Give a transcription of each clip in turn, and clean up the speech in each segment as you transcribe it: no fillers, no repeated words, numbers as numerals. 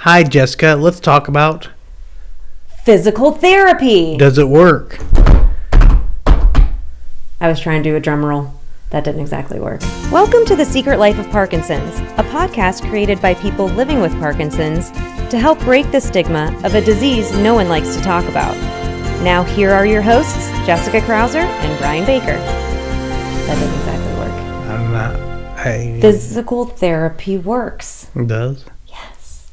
Hi, Jessica. Let's talk about physical therapy. Does it work? I was trying to do a drum roll. That didn't exactly work. Welcome to The Secret Life of Parkinson's, a podcast created by people living with Parkinson's to help break the stigma of a disease no one likes to talk about. Now here are your hosts, Jessica Krauser and Brian Baker. That didn't exactly work. I'm not. Physical therapy works. It does? Yes.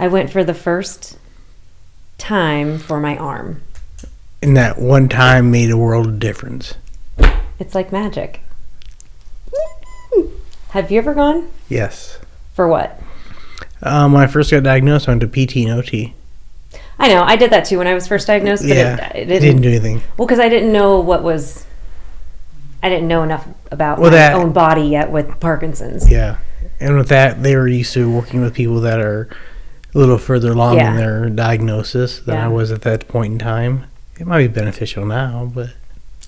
I went for the first time for my arm. And that one time made a world of difference. It's like magic. Have you ever gone? Yes. For what? When I first got diagnosed, I went to PT and OT. I know. I did that too when I was first diagnosed. But it didn't do anything. Well, because I didn't know I didn't know enough about my own body yet with Parkinson's. Yeah. And with that, they were used to working with people that are a little further along in their diagnosis than I was at that point in time. It might be beneficial now, but...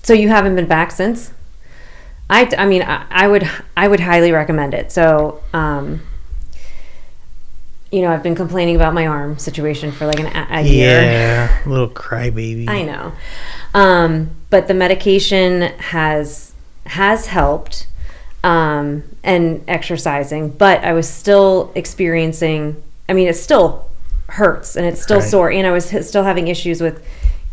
So you haven't been back since? I mean, I would highly recommend it. So, I've been complaining about my arm situation for like a year. Yeah, little crybaby. I know. But the medication has helped, and exercising, but I was still experiencing, it still hurts and it's still sore, and I was still having issues with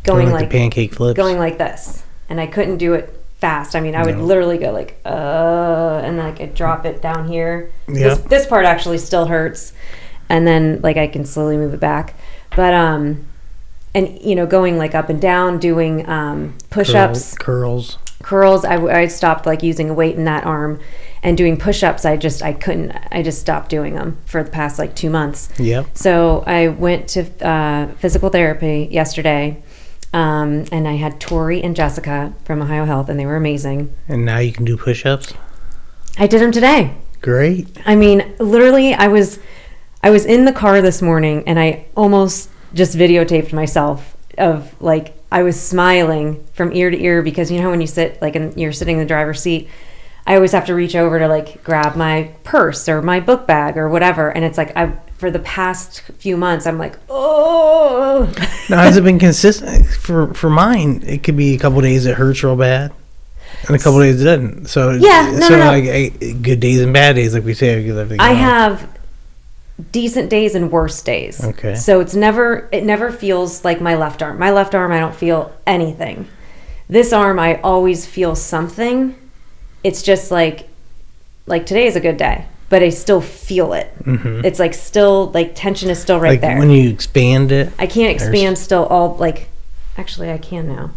going like the pancake flips. Going like this, and I couldn't do it fast. I would literally go like, and like I'd drop it down here. Yeah. This part actually still hurts, and then like I can slowly move it back. But and going like up and down, doing push-ups, curls. I stopped like using a weight in that arm, and doing push-ups. I just stopped doing them for the past like 2 months. Yep. So I went to physical therapy yesterday. And I had Tori and Jessica from Ohio Health, and they were amazing. And now you can do push-ups? I did them today. Great. Literally, I was in the car this morning, and I almost just videotaped myself of, like, I was smiling from ear to ear, because you know how when you sit, like, and you're sitting in the driver's seat, I always have to reach over to, like, grab my purse or my book bag or whatever, and it's like, for the past few months, I'm like, oh. Now, has it been consistent? For mine, it could be a couple of days it hurts real bad, and a couple of days it doesn't. So like good days and bad days, like we say. I have decent days and worse days. Okay. So it never feels like my left arm. My left arm, I don't feel anything. This arm, I always feel something. It's just like today is a good day, but I still feel it. Mm-hmm. It's like still, like tension is still right there. When you expand it? I can't expand still all, like, actually I can now.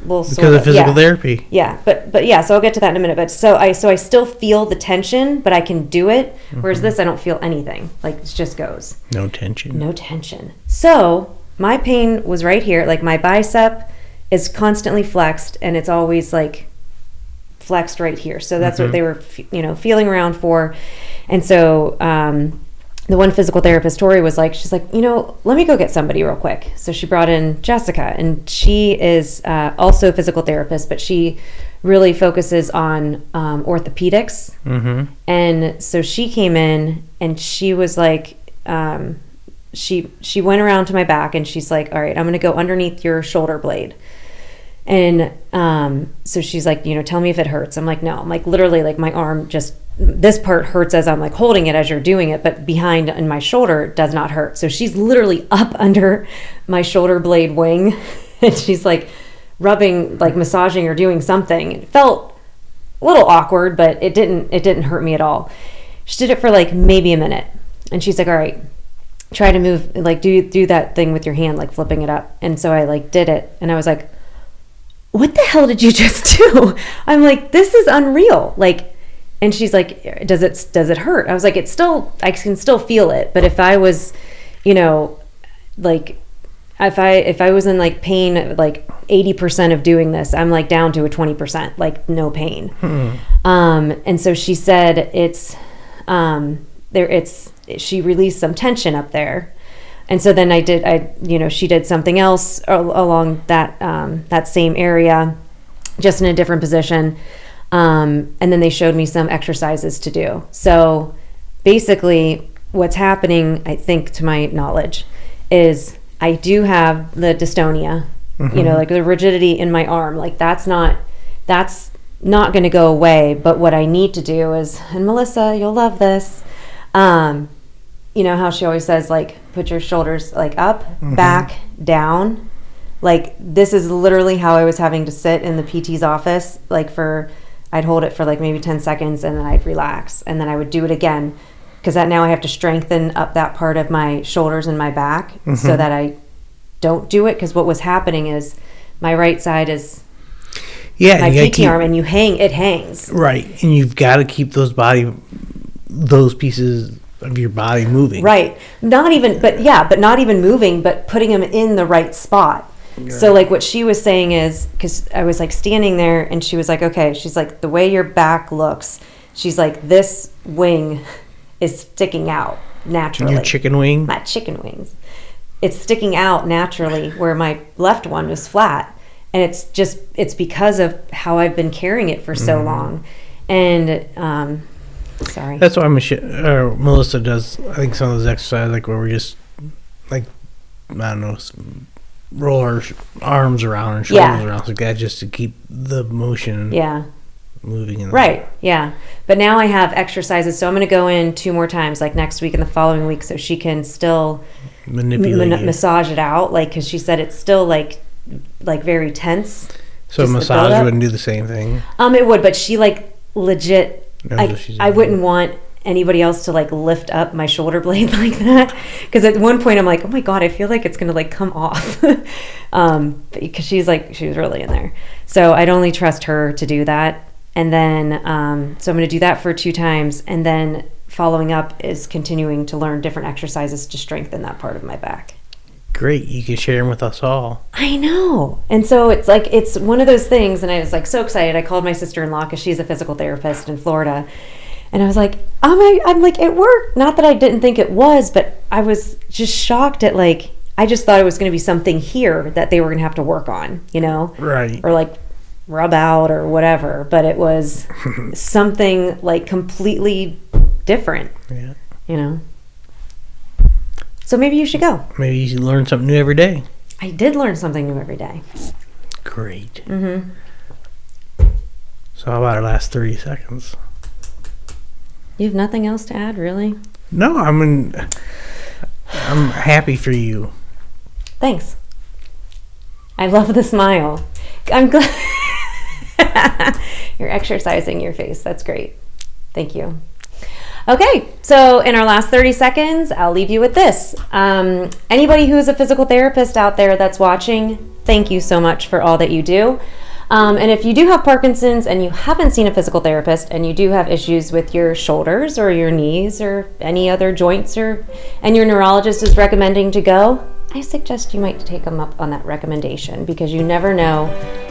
Well, because of physical therapy. Yeah, but yeah, so I'll get to that in a minute. But so I still feel the tension, but I can do it. Mm-hmm. Whereas this, I don't feel anything. Like, it just goes. No tension. So my pain was right here. Like, my bicep is constantly flexed, and it's always like flexed right here. So that's what they were, feeling around for. And so the one physical therapist, Tori, was like, she's like, let me go get somebody real quick. So she brought in Jessica, and she is also a physical therapist, but she really focuses on orthopedics. Mm-hmm. And so she came in, and she was like, she went around to my back, and she's like, all right, I'm going to go underneath your shoulder blade. And so she's like, tell me if it hurts. I'm like, no. I'm like, literally, like, my arm just, this part hurts as I'm like holding it as you're doing it, but behind in my shoulder does not hurt. So she's literally up under my shoulder blade wing, and she's like rubbing, like massaging or doing something. It felt a little awkward, but it didn't hurt me at all. She did it for like maybe a minute, and she's like, all right, try to move, like do that thing with your hand, like flipping it up. And so I like did it, and I was like, what the hell did you just do? I'm like, this is unreal. Like, and she's like, does it hurt? I was like, I can still feel it. But if I was, like, if I was in like pain, like 80% of doing this, I'm like down to a 20%, like no pain. And so she said she released some tension up there. And so then she did something else along that same area, just in a different position. And then they showed me some exercises to do. So basically what's happening, I think, to my knowledge, is I do have the dystonia, like the rigidity in my arm. Like that's not going to go away. But what I need to do is, and Melissa, you'll love this. You know how she always says, like, put your shoulders like up, back, down. Like this is literally how I was having to sit in the PT's office. Like I'd hold it for like maybe 10 seconds and then I'd relax and then I would do it again. Because now I have to strengthen up that part of my shoulders and my back so that I don't do it. Because what was happening is my right side is my PT arm, and it hangs. Right, and you've got to keep those pieces of your body moving. Right, not even moving, but putting them in the right spot. Right. So like what she was saying is, because I was like standing there, and she was like, okay, she's like, the way your back looks, she's like, this wing is sticking out naturally. Your chicken wing? My chicken wings. It's sticking out naturally where my left one was flat. And it's because of how I've been carrying it for so long. And, sorry. That's why Melissa does, I think, some of those exercises, like where we just, like, I don't know, roll our arms around and shoulders around like that, just to keep the motion moving. Right, yeah. But now I have exercises, so I'm going to go in 2 more times, like next week and the following week, so she can still massage it out, like, because she said it's still like very tense. So massage wouldn't do the same thing? It would, but she like legit, I wouldn't want anybody else to like lift up my shoulder blade like that, because at one point I'm like, oh my god, I feel like it's gonna like come off. Because she was really in there, so I'd only trust her to do that. And then so I'm going to do that for 2 times, and then following up is continuing to learn different exercises to strengthen that part of my back. Great, you can share them with us all. I know. And so it's one of those things, and I was like so excited. I called my sister-in-law because she's a physical therapist in Florida, and I was like, I'm like, it worked. Not that I didn't think it was, but I was just shocked at like, I just thought it was going to be something here that they were going to have to work on, right, or like rub out or whatever, but it was something like completely different. So maybe you should go. Maybe you should learn something new every day. I did learn something new every day. Great. So how about our last 30 seconds? You have nothing else to add, really? No, I'm happy for you. Thanks. I love the smile. I'm glad you're exercising your face. That's great. Thank you. Okay, so in our last 30 seconds, I'll leave you with this. Anybody who is a physical therapist out there that's watching, thank you so much for all that you do. And if you do have Parkinson's and you haven't seen a physical therapist and you do have issues with your shoulders or your knees or any other joints, and your neurologist is recommending to go, I suggest you might take them up on that recommendation, because you never know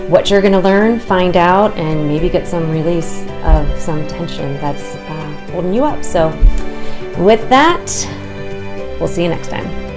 what you're going to learn, find out, and maybe get some release of some tension that's holding you up. So with that, we'll see you next time.